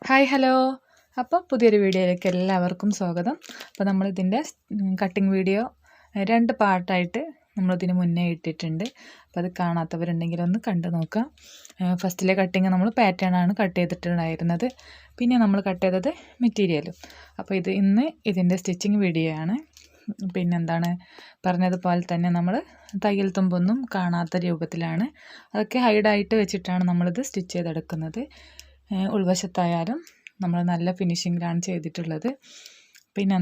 Hi hello. അപ്പോൾ പുതിയൊരു വീഡിയോയിലേക്ക് എല്ലാവർക്കും സ്വാഗതം. അപ്പോൾ നമ്മളിതിൻ്റെ കട്ടിങ് വീഡിയോ 2 പാർട്ടായിട്ട് നമ്മളിതിന് മുന്നേ ഇട്ടിട്ടുണ്ട്. അപ്പോൾ അത് കാണാത്തവരുണ്ടെങ്കിൽ ഒന്ന് കണ്ടു നോക്കാം. ഫസ്റ്റിലെ കട്ടിങ് നമ്മൾ പാറ്റേണാണ് കട്ട് ചെയ്തിട്ടുണ്ടായിരുന്നത്. പിന്നെ നമ്മൾ കട്ട് ചെയ്തത് മെറ്റീരിയലും. അപ്പോൾ ഇന്ന് ഇതിൻ്റെ സ്റ്റിച്ചിങ് വീഡിയോ ആണ്. പിന്നെന്താണ് പറഞ്ഞതുപോലെ തന്നെ നമ്മൾ തയ്യൽ തുമ്പൊന്നും കാണാത്ത രൂപത്തിലാണ് അതൊക്കെ ഹൈഡായിട്ട് വെച്ചിട്ടാണ് നമ്മളിത് സ്റ്റിച്ച് ചെയ്തെടുക്കുന്നത്. ഉൾവശത്തായാലും നമ്മൾ നല്ല ഫിനിഷിങ്ങിലാണ് ചെയ്തിട്ടുള്ളത്. പിന്നെ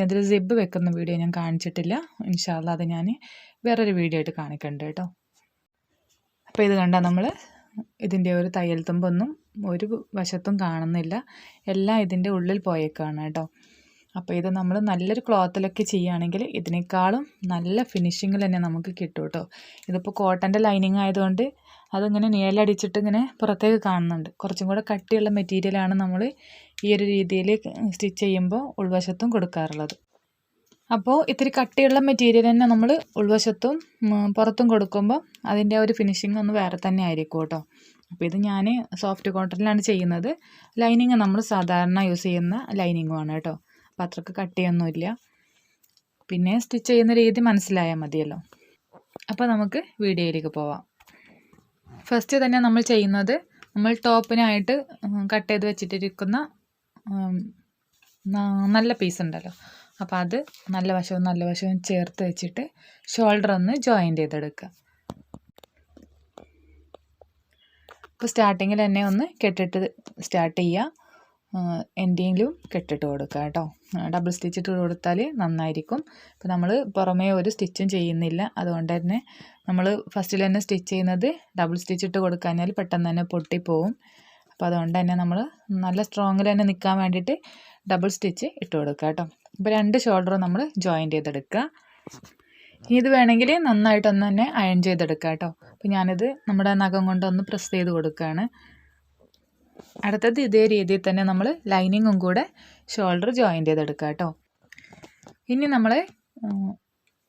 അതിൽ സിബ് വെക്കുന്ന വീഡിയോ ഞാൻ കാണിച്ചിട്ടില്ല. ഇൻഷാ അല്ലാ അത് ഞാൻ വേറൊരു വീഡിയോ ആയിട്ട് കാണിക്കണ്ട കേട്ടോ. അപ്പോൾ ഇത് കണ്ടാൽ നമ്മൾ ഇതിൻ്റെ ഒരു തയ്യൽ തുമ്പൊന്നും ഒരു വശത്തും കാണുന്നില്ല, എല്ലാം ഇതിൻ്റെ ഉള്ളിൽ പോയേക്കാണ് കേട്ടോ. അപ്പോൾ ഇത് നമ്മൾ നല്ലൊരു ക്ലോത്തിലൊക്കെ ചെയ്യുകയാണെങ്കിൽ ഇതിനേക്കാളും നല്ല ഫിനിഷിങ്ങിൽ തന്നെ നമുക്ക് കിട്ടും കേട്ടോ. ഇതിപ്പോൾ കോട്ടൻ്റെ ലൈനിങ് ആയതുകൊണ്ട് അതിങ്ങനെ നിഴലടിച്ചിട്ട് ഇങ്ങനെ പുറത്തേക്ക് കാണുന്നുണ്ട്. കുറച്ചും കൂടെ കട്ടിയുള്ള മെറ്റീരിയലാണ് നമ്മൾ ഈ ഒരു രീതിയിൽ സ്റ്റിച്ച് ചെയ്യുമ്പോൾ ഉൾവശത്തും കൊടുക്കാറുള്ളത്. അപ്പോൾ ഇത്തിരി കട്ടിയുള്ള മെറ്റീരിയൽ തന്നെ നമ്മൾ ഉൾവശത്തും പുറത്തും കൊടുക്കുമ്പോൾ അതിൻ്റെ ഒരു ഫിനിഷിങ് ഒന്ന് വേറെ തന്നെ ആയിരിക്കും കേട്ടോ. അപ്പോൾ ഇത് ഞാൻ സോഫ്റ്റ് കോട്ടണിലാണ് ചെയ്യുന്നത്. ലൈനിങ് നമ്മൾ സാധാരണ യൂസ് ചെയ്യുന്ന ലൈനിങ്ങുമാണ് കേട്ടോ. അപ്പോൾ അത്രയ്ക്ക് കട്ടിയൊന്നുമില്ല. പിന്നെ സ്റ്റിച്ച് ചെയ്യുന്ന രീതി മനസ്സിലായാൽ മതിയല്ലോ. അപ്പോൾ നമുക്ക് വീഡിയോയിലേക്ക് പോവാം. ഫസ്റ്റ് തന്നെ നമ്മൾ ചെയ്യുന്നത്, നമ്മൾ ടോപ്പിനായിട്ട് കട്ട് ചെയ്ത് വെച്ചിട്ടിരിക്കുന്ന നല്ല പീസ് ഉണ്ടല്ലോ, അപ്പോൾ അത് നല്ല വശവും ചേർത്ത് വെച്ചിട്ട് ഷോൾഡർ ഒന്ന് ജോയിൻ്റ് ചെയ്തെടുക്കുക. അപ്പോൾ സ്റ്റാർട്ടിങ്ങിൽ തന്നെ ഒന്ന് കെട്ടിട്ട് സ്റ്റാർട്ട് ചെയ്യുക, എൻഡിങ്ങിലും കെട്ടിട്ട് കൊടുക്കുക കേട്ടോ. ഡബിൾ സ്റ്റിച്ച് ഇട്ട് കൊടുത്താൽ നന്നായിരിക്കും. ഇപ്പോൾ നമ്മൾ പുറമേ ഒരു സ്റ്റിച്ചും ചെയ്യുന്നില്ല, അതുകൊണ്ട് തന്നെ നമ്മൾ ഫസ്റ്റിൽ തന്നെ സ്റ്റിച്ച് ചെയ്യുന്നത് ഡബിൾ സ്റ്റിച്ച് ഇട്ട് കൊടുക്കാഞ്ഞാൽ പെട്ടെന്ന് തന്നെ പൊട്ടിപ്പോവും. അപ്പോൾ അതുകൊണ്ട് തന്നെ നമ്മൾ നല്ല സ്ട്രോങ്ങിൽ തന്നെ നിൽക്കാൻ വേണ്ടിയിട്ട് ഡബിൾ സ്റ്റിച്ച് ഇട്ട് കൊടുക്കുക കേട്ടോ. ഇപ്പോൾ 2 ഷോൾഡറും നമ്മൾ ജോയിൻ്റ് ചെയ്തെടുക്കുക. ഇത് വേണമെങ്കിൽ നന്നായിട്ടൊന്ന് തന്നെ അയൺ ചെയ്തെടുക്കുക കേട്ടോ. അപ്പോൾ ഞാനിത് നമ്മുടെ നഖം കൊണ്ടൊന്ന് പ്രസ് ചെയ്ത് കൊടുക്കുകയാണ്. അടുത്തത് ഇതേ രീതിയിൽ തന്നെ നമ്മൾ ലൈനിങ്ങും കൂടെ ഷോൾഡർ ജോയിൻ്റ് ചെയ്തെടുക്കുക കേട്ടോ. ഇനി നമ്മൾ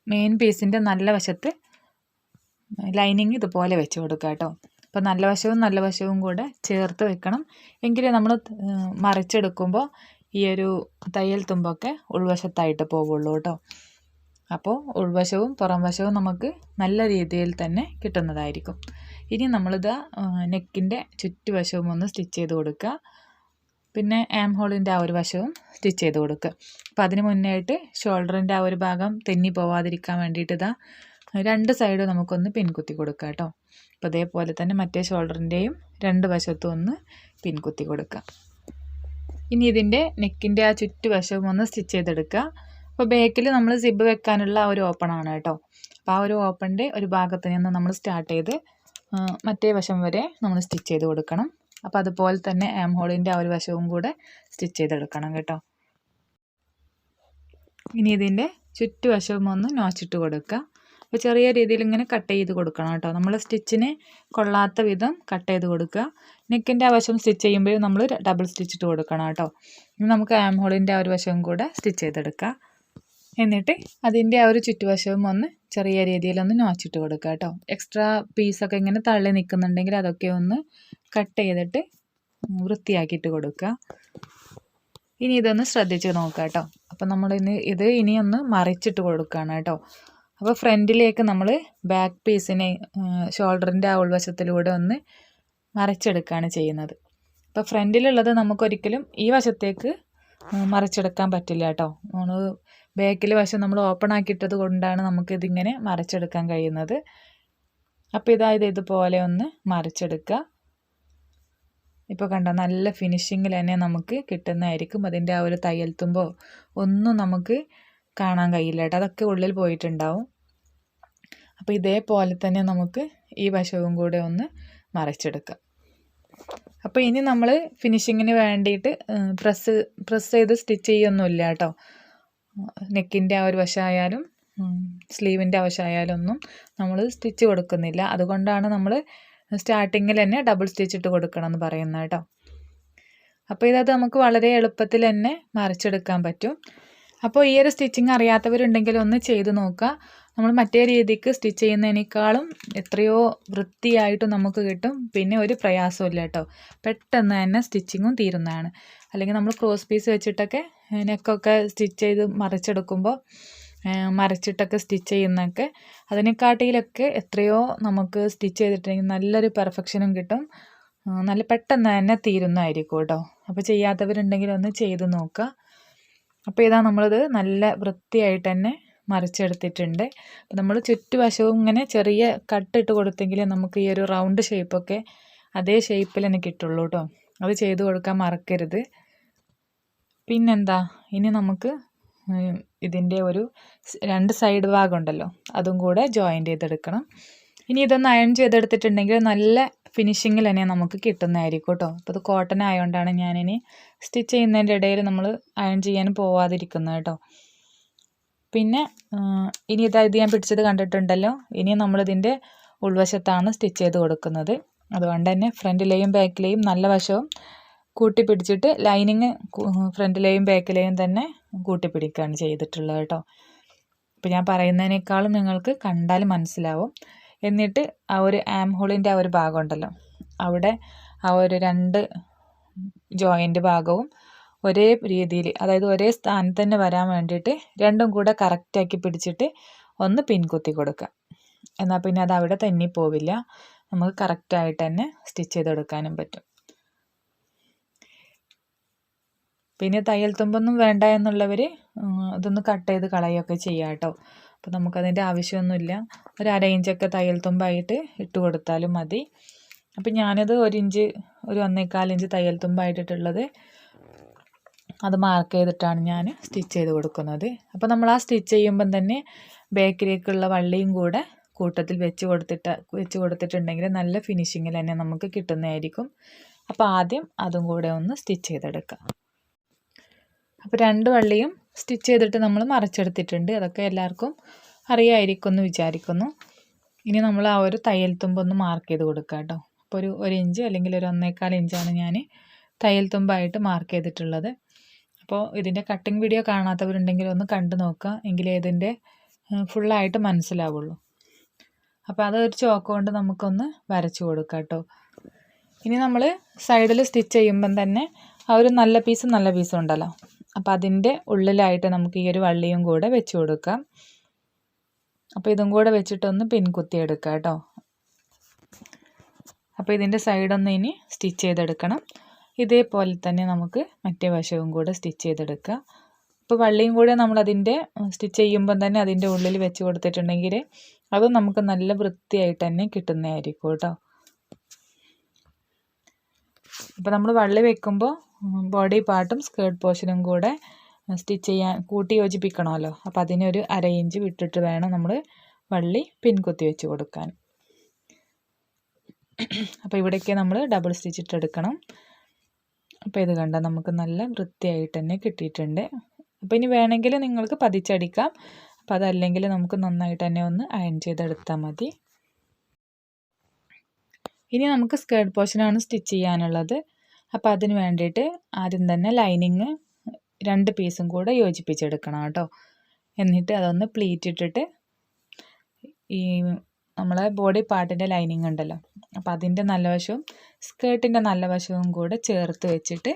മെയിൻ പീസിൻ്റെ നല്ല വശത്ത് ലൈനിങ് ഇതുപോലെ വെച്ച് കൊടുക്കുക കേട്ടോ. അപ്പോൾ നല്ല വശവും കൂടെ ചേർത്ത് വെക്കണം, എങ്കിലേ നമ്മൾ മറിച്ചെടുക്കുമ്പോൾ ഈ ഒരു തയ്യൽ തുമ്പൊക്കെ ഉൾവശത്തായിട്ട് പോവുള്ളൂ കേട്ടോ. അപ്പോൾ ഉൾവശവും പുറം വശവും നമുക്ക് നല്ല രീതിയിൽ തന്നെ കിട്ടുന്നതായിരിക്കും. ഇനി നമ്മളിത് നെക്കിൻ്റെ ചുറ്റുവശവും ഒന്ന് സ്റ്റിച്ച് ചെയ്ത് കൊടുക്കുക. പിന്നെ ആം ഹോളിൻ്റെ ആ ഒരു വശവും സ്റ്റിച്ച് ചെയ്ത് കൊടുക്കുക. അപ്പോൾ അതിന് മുന്നേ ആയിട്ട് ഷോൾഡറിൻ്റെ ആ ഒരു ഭാഗം തെന്നി പോവാതിരിക്കാൻ വേണ്ടിയിട്ട് 2 സൈഡും നമുക്കൊന്ന് പിൻകുത്തി കൊടുക്കുക കേട്ടോ. അപ്പോൾ അതേപോലെ തന്നെ മറ്റേ ഷോൾഡറിൻ്റെയും 2 വശത്തും ഒന്ന് പിൻകുത്തി കൊടുക്കുക. ഇനി ഇതിൻ്റെ നെക്കിൻ്റെ ആ ചുറ്റുവശവും ഒന്ന് സ്റ്റിച്ച് ചെയ്തെടുക്കുക. അപ്പോൾ ബാക്കിൽ നമ്മൾ സിബ് വെക്കാനുള്ള ആ ഒരു ഓപ്പണാണ് കേട്ടോ. അപ്പോൾ ആ ഒരു ഓപ്പണിൻ്റെ ഒരു ഭാഗത്ത് നിന്ന് നമ്മൾ സ്റ്റാർട്ട് ചെയ്ത് മറ്റേ വശം വരെ നമ്മൾ സ്റ്റിച്ച് ചെയ്ത് കൊടുക്കണം. അപ്പോൾ അതുപോലെ തന്നെ ആം ഹോളിൻ്റെ ആ ഒരു വശവും കൂടെ സ്റ്റിച്ച് ചെയ്തെടുക്കണം കേട്ടോ. ഇനി ഇതിൻ്റെ ചുറ്റുവശവും ഒന്ന് നോച്ചിട്ട് കൊടുക്കുക. അപ്പോൾ ചെറിയ രീതിയിൽ ഇങ്ങനെ കട്ട് ചെയ്ത് കൊടുക്കണം കേട്ടോ. നമ്മൾ സ്റ്റിച്ചിന് കൊള്ളാത്ത വിധം കട്ട് ചെയ്ത് കൊടുക്കുക. നെക്കിൻ്റെ ആ വശം സ്റ്റിച്ച് ചെയ്യുമ്പോഴും നമ്മൾ ഡബിൾ സ്റ്റിച്ച് ഇട്ട് കൊടുക്കണം കേട്ടോ. ഇനി നമുക്ക് ആം ഹോളിൻ്റെ ആ ഒരു വശവും കൂടെ സ്റ്റിച്ച് ചെയ്തെടുക്കുക. എന്നിട്ട് അതിൻ്റെ ആ ഒരു ചുറ്റുവശവും ഒന്ന് ചെറിയ രീതിയിലൊന്ന് നോച്ചിട്ട് കൊടുക്കുക കേട്ടോ. എക്സ്ട്രാ പീസൊക്കെ ഇങ്ങനെ തള്ളി നിൽക്കുന്നുണ്ടെങ്കിൽ അതൊക്കെ ഒന്ന് കട്ട് ചെയ്തിട്ട് വൃത്തിയാക്കിയിട്ട് കൊടുക്കുക. ഇനി ഇതൊന്ന് ശ്രദ്ധിച്ച് നോക്കുക കേട്ടോ. അപ്പോൾ നമ്മൾ ഇനി ഒന്ന് മറിച്ചിട്ട് കൊടുക്കുകയാണ് കേട്ടോ. അപ്പോൾ ഫ്രണ്ടിലേക്ക് നമ്മൾ ബാക്ക് പീസിനെ ഷോൾഡറിൻ്റെ ആ ഉൾവശത്തിലൂടെ ഒന്ന് മറിച്ചെടുക്കുകയാണ് ചെയ്യുന്നത്. അപ്പോൾ ഫ്രണ്ടിലുള്ളത് നമുക്കൊരിക്കലും ഈ വശത്തേക്ക് മറിച്ചെടുക്കാൻ പറ്റില്ല കേട്ടോ. നമ്മൾ ബാക്കിലെ വശം നമ്മൾ ഓപ്പൺ ആക്കിയിട്ടത് കൊണ്ടാണ് നമുക്കിതിങ്ങനെ മറിച്ചെടുക്കാൻ കഴിയുന്നത്. അപ്പോൾ ഇതുപോലെ ഒന്ന് മറിച്ചെടുക്കുക. ഇപ്പോൾ കണ്ടോ, നല്ല ഫിനിഷിങ്ങിൽ തന്നെ നമുക്ക് കിട്ടുന്നതായിരിക്കും. അതിൻ്റെ ആ ഒരു തയ്യൽ തുമ്പോ ഒന്നും നമുക്ക് കാണാൻ കഴിയില്ല കേട്ടോ, അതൊക്കെ ഉള്ളിൽ പോയിട്ടുണ്ടാവും. അപ്പോൾ ഇതേപോലെ തന്നെ നമുക്ക് ഈ വശവും കൂടെ ഒന്ന് മറിച്ചെടുക്കാം. അപ്പോൾ ഇനി നമ്മൾ ഫിനിഷിങ്ങിന് വേണ്ടിയിട്ട് പ്രസ് ചെയ്ത് സ്റ്റിച്ച് ചെയ്യൊന്നുമില്ല കേട്ടോ. നെക്കിൻ്റെ ആ ഒരു വശമായാലും സ്ലീവിൻ്റെ ആ വശമായാലും ഒന്നും നമ്മൾ സ്റ്റിച്ച് കൊടുക്കുന്നില്ല. അതുകൊണ്ടാണ് നമ്മൾ സ്റ്റാർട്ടിങ്ങിൽ തന്നെ ഡബിൾ സ്റ്റിച്ച് ഇട്ട് കൊടുക്കണം എന്ന് പറയുന്നത് കേട്ടോ. അപ്പോൾ ഇതത് നമുക്ക് വളരെ എളുപ്പത്തിൽ തന്നെ മറിച്ചെടുക്കാൻ പറ്റും. അപ്പോൾ ഈ ഒരു സ്റ്റിച്ചിങ് അറിയാത്തവരുണ്ടെങ്കിൽ ഒന്ന് ചെയ്ത് നോക്കുക. നമ്മൾ മറ്റേ രീതിക്ക് സ്റ്റിച്ച് ചെയ്യുന്നതിനേക്കാളും എത്രയോ വൃത്തിയായിട്ട് നമുക്ക് കിട്ടും. പിന്നെ ഒരു പ്രയാസമില്ല കേട്ടോ, പെട്ടെന്ന് തന്നെ സ്റ്റിച്ചിങ്ങും തീരുന്നതാണ്. അല്ലെങ്കിൽ നമ്മൾ ക്രോസ് പീസ് വെച്ചിട്ടൊക്കെ നെക്കൊക്കെ സ്റ്റിച്ച് ചെയ്ത് മറിച്ചെടുക്കുമ്പോൾ മറിച്ചിട്ടൊക്കെ സ്റ്റിച്ച് ചെയ്യുന്നതൊക്കെ അതിനെക്കാട്ടിലൊക്കെ എത്രയോ നമുക്ക് സ്റ്റിച്ച് ചെയ്തിട്ടുണ്ടെങ്കിൽ നല്ലൊരു പെർഫെക്ഷനും കിട്ടും, നല്ല പെട്ടെന്ന് തന്നെ തീരുന്നതായിരിക്കും കേട്ടോ. അപ്പോൾ ചെയ്യാത്തവരുണ്ടെങ്കിൽ ഒന്ന് ചെയ്ത് നോക്കുക. അപ്പോൾ ഇതാ നമ്മളിത് നല്ല വൃത്തിയായിട്ട് തന്നെ മറിച്ചെടുത്തിട്ടുണ്ട്. അപ്പോൾ നമ്മൾ ചുറ്റുവശവും ഇങ്ങനെ ചെറിയ കട്ടിട്ട് കൊടുത്തെങ്കിൽ നമുക്ക് ഈ ഒരു റൗണ്ട് ഷേപ്പൊക്കെ അതേ ഷേപ്പിൽ തന്നെ കിട്ടുള്ളൂ കേട്ടോ. അത് ചെയ്ത് കൊടുക്കാൻ മറക്കരുത്. പിന്നെന്താ, ഇനി നമുക്ക് ഇതിൻ്റെ ഒരു 2 സൈഡ് ഭാഗം ഉണ്ടല്ലോ, അതും കൂടെ ജോയിൻ്റ് ചെയ്തെടുക്കണം. ഇനി ഇതൊന്ന് അയൺ ചെയ്തെടുത്തിട്ടുണ്ടെങ്കിൽ നല്ല ഫിനിഷിങ്ങിൽ തന്നെ നമുക്ക് കിട്ടുന്നതായിരിക്കും കേട്ടോ. അപ്പോൾ ഇത് കോട്ടൺ ആയതുകൊണ്ടാണ് ഞാനിനി സ്റ്റിച്ച് ചെയ്യുന്നതിൻ്റെ ഇടയിൽ നമ്മൾ അയൺ ചെയ്യാൻ പോവാതിരിക്കുന്നത് കേട്ടോ. പിന്നെ ഇനി ഇത് ഞാൻ പിടിച്ചത് കണ്ടിട്ടുണ്ടല്ലോ, ഇനി നമ്മളിതിൻ്റെ ഉൾവശത്താണ് സ്റ്റിച്ച് ചെയ്ത് കൊടുക്കുന്നത്. അതുകൊണ്ട് തന്നെ ഫ്രണ്ടിലെയും ബാക്കിലെയും നല്ല വശവും കൂട്ടി പിടിച്ചിട്ട് ലൈനിങ് ഫ്രണ്ടിലെയും ബാക്കിലെയും തന്നെ കൂട്ടി പിടിക്കുകയാണ് ചെയ്തിട്ടുള്ളത് കേട്ടോ. അപ്പോൾ ഞാൻ പറയുന്നതിനേക്കാളും നിങ്ങൾക്ക് കണ്ടാൽ മനസ്സിലാവും. എന്നിട്ട് ആ ഒരു ആം ഹോളിൻ്റെ ആ ഒരു ഭാഗം ഉണ്ടല്ലോ, അവിടെ ആ ഒരു 2 ജോയിൻ്റ് ഭാഗവും ഒരേ രീതിയിൽ, അതായത് ഒരേ സ്ഥാനത്ത് തന്നെ വരാൻ വേണ്ടിയിട്ട് രണ്ടും കൂടെ കറക്റ്റാക്കി പിടിച്ചിട്ട് ഒന്ന് പിൻകുത്തി കൊടുക്കുക. എന്നാൽ പിന്നെ അത് അവിടെ തന്നെ പോവില്ല, നമുക്ക് കറക്റ്റായിട്ട് തന്നെ സ്റ്റിച്ച് ചെയ്തെടുക്കാനും പറ്റും. പിന്നെ തയ്യൽ തുമ്പൊന്നും വേണ്ട എന്നുള്ളവർ ഇതൊന്ന് കട്ട് ചെയ്ത് കളയുകയൊക്കെ ചെയ്യാം കേട്ടോ. അപ്പോൾ നമുക്കതിൻ്റെ ആവശ്യമൊന്നുമില്ല. ഒരു 1/2 ഇഞ്ചൊക്കെ തയ്യൽ തുമ്പായിട്ട് ഇട്ട് കൊടുത്താലും മതി. അപ്പം ഞാനത് 1 ഇഞ്ച്, ഒരു 1.25 ഇഞ്ച് തയ്യൽ തുമ്പായിട്ടിട്ടുള്ളത് അത് മാർക്ക് ചെയ്തിട്ടാണ് ഞാൻ സ്റ്റിച്ച് ചെയ്ത് കൊടുക്കുന്നത്. അപ്പോൾ നമ്മൾ ആ സ്റ്റിച്ച് ചെയ്യുമ്പം തന്നെ ബാക്കിലേക്കുള്ള വള്ളിയും കൂടെ കൂട്ടത്തിൽ വെച്ച് കൊടുത്തിട്ടുണ്ടെങ്കിൽ നല്ല ഫിനിഷിങ്ങിൽ തന്നെ നമുക്ക് കിട്ടുന്നതായിരിക്കും. അപ്പോൾ ആദ്യം അതും കൂടെ ഒന്ന് സ്റ്റിച്ച് ചെയ്തെടുക്കാം. അപ്പോൾ 2 വള്ളിയും സ്റ്റിച്ച് ചെയ്തിട്ട് നമ്മൾ മറിച്ചെടുത്തിട്ടുണ്ട്. അതൊക്കെ എല്ലാവർക്കും അറിയാമായിരിക്കും എന്ന് വിചാരിക്കുന്നു. ഇനി നമ്മൾ ആ ഒരു തയ്യൽ തുമ്പൊന്ന് മാർക്ക് ചെയ്ത് കൊടുക്കുക കേട്ടോ. അപ്പോൾ ഒരു 1 ഇഞ്ച് അല്ലെങ്കിൽ ഒരു 1.25 ഇഞ്ചാണ് ഞാൻ തയ്യൽ തുമ്പായിട്ട് മാർക്ക് ചെയ്തിട്ടുള്ളത്. അപ്പോൾ ഇതിൻ്റെ കട്ടിങ് വീഡിയോ കാണാത്തവരുണ്ടെങ്കിൽ ഒന്ന് കണ്ടു നോക്കുക, എങ്കിലേ ഇതിൻ്റെ ഫുള്ളായിട്ട് മനസ്സിലാവുള്ളൂ. അപ്പോൾ അതൊരു ചോക്ക് കൊണ്ട് നമുക്കൊന്ന് വരച്ചു കൊടുക്കാം കേട്ടോ. ഇനി നമ്മൾ സൈഡിൽ സ്റ്റിച്ച് ചെയ്യുമ്പം തന്നെ ആ ഒരു നല്ല പീസും ഉണ്ടല്ലോ, അപ്പോൾ അതിൻ്റെ ഉള്ളിലായിട്ട് നമുക്ക് ഈ ഒരു വള്ളിയും കൂടെ വെച്ച് കൊടുക്കാം. അപ്പോൾ ഇതും കൂടെ വെച്ചിട്ടൊന്ന് പിൻകുത്തി എടുക്കാം കേട്ടോ. അപ്പോൾ ഇതിൻ്റെ സൈഡൊന്ന് ഇനി സ്റ്റിച്ച് ചെയ്തെടുക്കണം. ഇതേപോലെ തന്നെ നമുക്ക് മറ്റേ വശവും കൂടെ സ്റ്റിച്ച് ചെയ്തെടുക്കുക. ഇപ്പോൾ വള്ളിയും കൂടെ നമ്മൾ അതിൻ്റെ സ്റ്റിച്ച് ചെയ്യുമ്പം തന്നെ അതിൻ്റെ ഉള്ളിൽ വെച്ച് കൊടുത്തിട്ടുണ്ടെങ്കിൽ അത് നമുക്ക് നല്ല വൃത്തിയായിട്ട് തന്നെ കിട്ടുന്നതായിരിക്കും കേട്ടോ. ഇപ്പോൾ നമ്മൾ വള്ളി വെക്കുമ്പോൾ ബോഡി പാർട്ടും സ്കേർട്ട് പോർഷനും കൂടെ സ്റ്റിച്ച് ചെയ്യാൻ കൂട്ടി യോജിപ്പിക്കണമല്ലോ. അപ്പോൾ അതിനൊരു 1/2 ഇഞ്ച് വിട്ടിട്ട് വേണം നമ്മൾ വള്ളി പിൻകുത്തി വെച്ച് കൊടുക്കാൻ. അപ്പോൾ ഇവിടേക്ക് നമ്മൾ ഡബിൾ സ്റ്റിച്ച് ഇട്ടെടുക്കണം. അപ്പോൾ ഇത് കണ്ടാൽ നമുക്ക് നല്ല വൃത്തിയായിട്ട് തന്നെ കിട്ടിയിട്ടുണ്ട്. അപ്പോൾ ഇനി വേണമെങ്കിൽ നിങ്ങൾക്ക് പതിച്ചടിക്കാം. അപ്പോൾ അതല്ലെങ്കിൽ നമുക്ക് നന്നായിട്ട് തന്നെ ഒന്ന് അയൺ ചെയ്തെടുത്താൽ മതി. ഇനി നമുക്ക് സ്കേർട്ട് പോർഷനാണ് സ്റ്റിച്ച് ചെയ്യാനുള്ളത്. അപ്പോൾ അതിന് വേണ്ടിയിട്ട് ആദ്യം തന്നെ ലൈനിങ് 2 പീസും കൂടെ യോജിപ്പിച്ചെടുക്കണം കേട്ടോ. എന്നിട്ട് അതൊന്ന് പ്ലീറ്റ് ഇട്ടിട്ട് ഈ നമ്മളെ ബോഡി പാർട്ടിൻ്റെ ലൈനിങ് ഉണ്ടല്ലോ, അപ്പോൾ അതിൻ്റെ നല്ല വശവും സ്കേർട്ടിൻ്റെ നല്ല വശവും കൂടെ ചേർത്ത് വെച്ചിട്ട്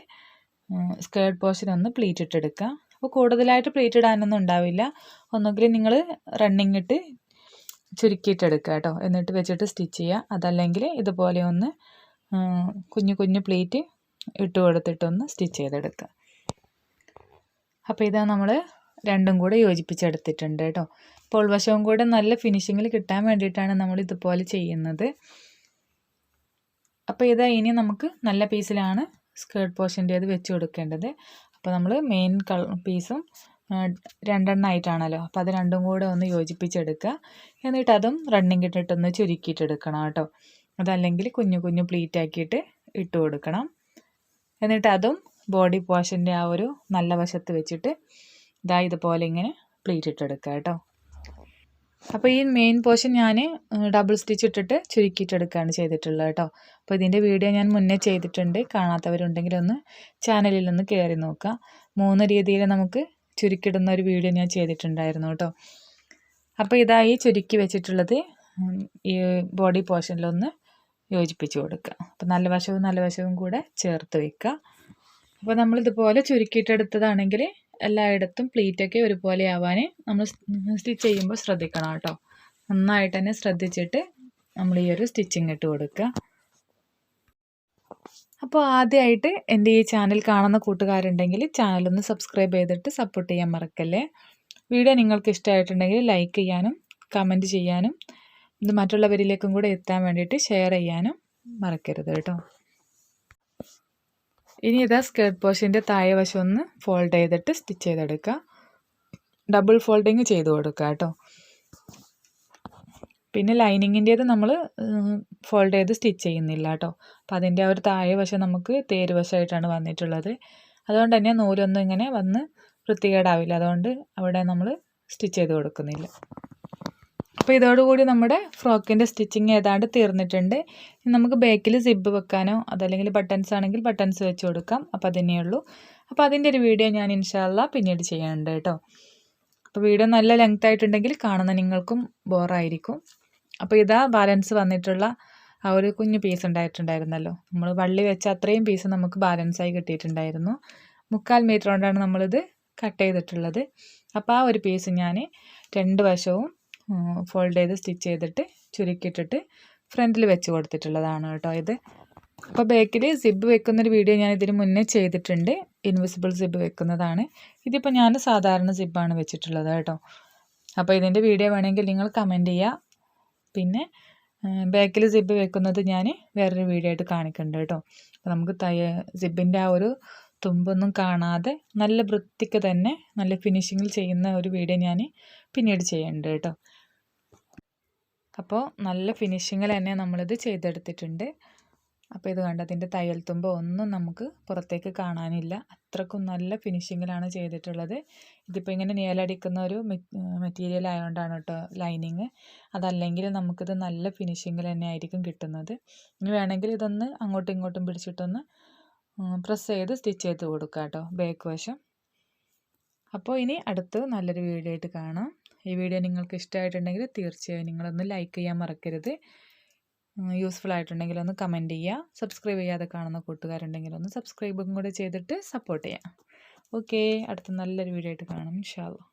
സ്കേർട്ട് പോർഷൻ ഒന്ന് പ്ലീറ്റ് ഇട്ടെടുക്കുക. അപ്പോൾ കൂടുതലായിട്ട് പ്ലീറ്റ് ഇടാനൊന്നും ഉണ്ടാവില്ല. ഒന്നുകിൽ നിങ്ങൾ റണ്ണിങ് ഇട്ട് ചുരുക്കിയിട്ടെടുക്കുക കേട്ടോ, എന്നിട്ട് വെച്ചിട്ട് സ്റ്റിച്ച് ചെയ്യുക. അതല്ലെങ്കിൽ ഇതുപോലെ ഒന്ന് കുഞ്ഞു പ്ലീറ്റ് ഇട്ട് കൊടുത്തിട്ടൊന്ന് സ്റ്റിച്ച് ചെയ്തെടുക്കുക. അപ്പോൾ ഇതാ നമ്മൾ രണ്ടും കൂടെ യോജിപ്പിച്ചെടുത്തിട്ടുണ്ട് കേട്ടോ. അപ്പോൾ ഉൾവശവും കൂടെ നല്ല ഫിനിഷിങ്ങിൽ കിട്ടാൻ വേണ്ടിയിട്ടാണ് നമ്മൾ ഇതുപോലെ ചെയ്യുന്നത്. അപ്പോൾ ഇതാ ഇനി നമുക്ക് നല്ല പീസിലാണ് സ്കേർട്ട് പോർഷൻ്റേത് വെച്ച് കൊടുക്കേണ്ടത്. അപ്പോൾ നമ്മൾ മെയിൻ പീസും 2 എണ്ണമായിട്ടാണല്ലോ, അപ്പോൾ അത് രണ്ടും കൂടെ ഒന്ന് യോജിപ്പിച്ചെടുക്കുക. എന്നിട്ട് അതും റണ്ണിങ് ഇട്ടിട്ടൊന്ന് ചുരുക്കിയിട്ടെടുക്കണം കേട്ടോ. അതല്ലെങ്കിൽ കുഞ്ഞു പ്ലീറ്റ് ആക്കിയിട്ട് ഇട്ട് കൊടുക്കണം. എന്നിട്ട് അതും ബോഡി പോർഷൻ്റെ ആ ഒരു നല്ല വശത്ത് വെച്ചിട്ട് ഇതാ ഇതുപോലെ ഇങ്ങനെ പ്ലീറ്റ് ഇട്ടെടുക്കുക കേട്ടോ. അപ്പോൾ ഈ മെയിൻ പോർഷൻ ഞാൻ ഡബിൾ സ്റ്റിച്ച് ഇട്ടിട്ട് ചുരുക്കിയിട്ടെടുക്കുകയാണ് ചെയ്തിട്ടുള്ളത് കേട്ടോ. അപ്പോൾ ഇതിൻ്റെ വീഡിയോ ഞാൻ മുന്നേ ചെയ്തിട്ടുണ്ട്, കാണാത്തവരുണ്ടെങ്കിൽ ഒന്ന് ചാനലിൽ ഒന്ന് കയറി നോക്കുക. 3 രീതിയിൽ നമുക്ക് ചുരുക്കിടുന്ന ഒരു വീഡിയോ ഞാൻ ചെയ്തിട്ടുണ്ടായിരുന്നു കേട്ടോ. അപ്പോൾ ഇതായി ചുരുക്കി വെച്ചിട്ടുള്ളത് ഈ ബോഡി പോർഷനിലൊന്ന് യോജിപ്പിച്ച് കൊടുക്കുക. അപ്പോൾ നല്ല വശവും കൂടെ ചേർത്ത് വയ്ക്കുക. അപ്പോൾ നമ്മളിതുപോലെ ചുരുക്കിയിട്ടെടുത്തതാണെങ്കിൽ എല്ലായിടത്തും പ്ലീറ്റൊക്കെ ഒരുപോലെ ആവാൻ നമ്മൾ സ്റ്റിച്ച് ചെയ്യുമ്പോൾ ശ്രദ്ധിക്കണം കേട്ടോ. നന്നായിട്ട് തന്നെ ശ്രദ്ധിച്ചിട്ട് നമ്മൾ ഈ ഒരു സ്റ്റിച്ചിങ് ഇട്ട് കൊടുക്കുക. അപ്പോൾ ആദ്യമായിട്ട് എൻ്റെ ഈ ചാനൽ കാണുന്ന കൂട്ടുകാരുണ്ടെങ്കിൽ ചാനലൊന്ന് സബ്സ്ക്രൈബ് ചെയ്തിട്ട് സപ്പോർട്ട് ചെയ്യാൻ മറക്കല്ലേ. വീഡിയോ നിങ്ങൾക്ക് ഇഷ്ടമായിട്ടുണ്ടെങ്കിൽ ലൈക്ക് ചെയ്യാനും കമൻറ്റ് ചെയ്യാനും ഇത് മറ്റുള്ളവരിലേക്കും കൂടെ എത്താൻ വേണ്ടിയിട്ട് ഷെയർ ചെയ്യാനും മറക്കരുത് കേട്ടോ. ഇനി ഇതാ സ്കേർട്ട് പോർഷൻ്റെ താഴെ വശം ഒന്ന് ഫോൾഡ് ചെയ്തിട്ട് സ്റ്റിച്ച് ചെയ്തെടുക്കുക. ഡബിൾ ഫോൾഡിങ് ചെയ്ത് കൊടുക്കുക കേട്ടോ. പിന്നെ ലൈനിങ്ങിൻ്റേത് നമ്മൾ ഫോൾഡ് ചെയ്ത് സ്റ്റിച്ച് ചെയ്യുന്നില്ല കേട്ടോ. അപ്പോൾ അതിൻ്റെ ആ ഒരു താഴെ വശം നമുക്ക് തേര് വശമായിട്ടാണ് വന്നിട്ടുള്ളത്. അതുകൊണ്ട് തന്നെ നൂലൊന്നും ഇങ്ങനെ വന്ന് വൃത്തികേടാവില്ല. അതുകൊണ്ട് അവിടെ നമ്മൾ സ്റ്റിച്ച് ചെയ്ത് കൊടുക്കുന്നില്ല. അപ്പോൾ ഇതോടുകൂടി നമ്മുടെ ഫ്രോക്കിൻ്റെ സ്റ്റിച്ചിങ് ഏതാണ്ട് തീർന്നിട്ടുണ്ട്. നമുക്ക് ബാക്കിൽ സിബ് വെക്കാനോ അതല്ലെങ്കിൽ ബട്ടൺസ് ആണെങ്കിൽ ബട്ടൺസ് വെച്ച് കൊടുക്കാം. അപ്പോൾ അതന്നെ ഉള്ളൂ. അപ്പോൾ അതിൻ്റെ ഒരു വീഡിയോ ഞാൻ ഇൻഷാല്ലാ പിന്നീട് ചെയ്യാനുണ്ട് കേട്ടോ. അപ്പോൾ വീഡിയോ നല്ല ലെങ്ത് ആയിട്ടുണ്ടെങ്കിൽ കാണുന്ന നിങ്ങൾക്കും ബോറായിരിക്കും. അപ്പോൾ ഇതാ ബാലൻസ് വന്നിട്ടുള്ള ആ ഒരു കുഞ്ഞു പീസ് ഉണ്ടായിട്ടുണ്ടായിരുന്നല്ലോ, നമ്മൾ വള്ളി വെച്ച അത്രയും പീസ് നമുക്ക് ബാലൻസായി കിട്ടിയിട്ടുണ്ടായിരുന്നു. 3/4 മീറ്റർ കൊണ്ടാണ് നമ്മളിത് കട്ട് ചെയ്തിട്ടുള്ളത്. അപ്പോൾ ആ ഒരു പീസ് ഞാൻ 2 വശവും ഫോൾഡ് ചെയ്ത് സ്റ്റിച്ച് ചെയ്തിട്ട് ചുരുക്കിയിട്ടിട്ട് ഫ്രണ്ടിൽ വെച്ച് കൊടുത്തിട്ടുള്ളതാണ് കേട്ടോ ഇത്. അപ്പോൾ ബാക്കിൽ സിബ് വെക്കുന്നൊരു വീഡിയോ ഞാൻ ഇതിന് മുന്നേ ചെയ്തിട്ടുണ്ട്. ഇൻവിസിബിൾ സിബ് വെക്കുന്നതാണ്. ഇതിപ്പോൾ ഞാൻ സാധാരണ സിബാണ് വെച്ചിട്ടുള്ളത് കേട്ടോ. അപ്പോൾ ഇതിൻ്റെ വീഡിയോ വേണമെങ്കിൽ നിങ്ങൾ കമൻറ്റ് ചെയ്യുക. പിന്നെ ബാക്കിൽ സിബ് വെക്കുന്നത് ഞാൻ വേറൊരു വീഡിയോ ആയിട്ട് കാണിക്കുന്നുണ്ട് കേട്ടോ. അപ്പോൾ നമുക്ക് സിബിൻ്റെ ആ ഒരു തുമ്പൊന്നും കാണാതെ നല്ല വൃത്തിക്ക് തന്നെ നല്ല ഫിനിഷിങ്ങിൽ ചെയ്യുന്ന ഒരു വീഡിയോ ഞാൻ പിന്നീട് ചെയ്യുന്നുണ്ട് കേട്ടോ. അപ്പോൾ നല്ല ഫിനിഷിങ്ങിൽ തന്നെ നമ്മളിത് ചെയ്തെടുത്തിട്ടുണ്ട്. അപ്പോൾ ഇത് കണ്ട അതിൻ്റെ തയ്യൽ തുമ്പ് ഒന്നും നമുക്ക് പുറത്തേക്ക് കാണാനില്ല. അത്രക്കും നല്ല ഫിനിഷിങ്ങിലാണ് ചെയ്തിട്ടുള്ളത്. ഇതിപ്പോൾ ഇങ്ങനെ നിഴലടിക്കുന്ന ഒരു മെറ്റീരിയൽ ആയതുകൊണ്ടാണ് കേട്ടോ ലൈനിങ്. അതല്ലെങ്കിൽ നമുക്കിത് നല്ല ഫിനിഷിങ്ങിൽ തന്നെ ആയിരിക്കും കിട്ടുന്നത്. ഇനി വേണമെങ്കിൽ ഇതൊന്ന് അങ്ങോട്ടും ഇങ്ങോട്ടും പിടിച്ചിട്ടൊന്ന് പ്രസ് ചെയ്ത് സ്റ്റിച്ച് ചെയ്ത് കൊടുക്കുക കേട്ടോ ബാക്ക് വശം. അപ്പോൾ ഇനി അടുത്ത് നല്ലൊരു വീഡിയോ ആയിട്ട് കാണാം. ഈ വീഡിയോ നിങ്ങൾക്ക് ഇഷ്ടമായിട്ടുണ്ടെങ്കിൽ തീർച്ചയായും നിങ്ങളൊന്ന് ലൈക്ക് ചെയ്യാൻ മറക്കരുത്. യൂസ്ഫുൾ ആയിട്ടുണ്ടെങ്കിൽ ഒന്ന് കമൻറ്റ് ചെയ്യുക. സബ്സ്ക്രൈബ് ചെയ്യാതെ കാണുന്ന കൂട്ടുകാരുണ്ടെങ്കിൽ ഒന്ന് സബ്സ്ക്രൈബും കൂടെ ചെയ്തിട്ട് സപ്പോർട്ട് ചെയ്യാം. ഓക്കെ, അടുത്ത നല്ലൊരു വീഡിയോ ആയിട്ട് കാണാം ഇൻഷാ അല്ലാ.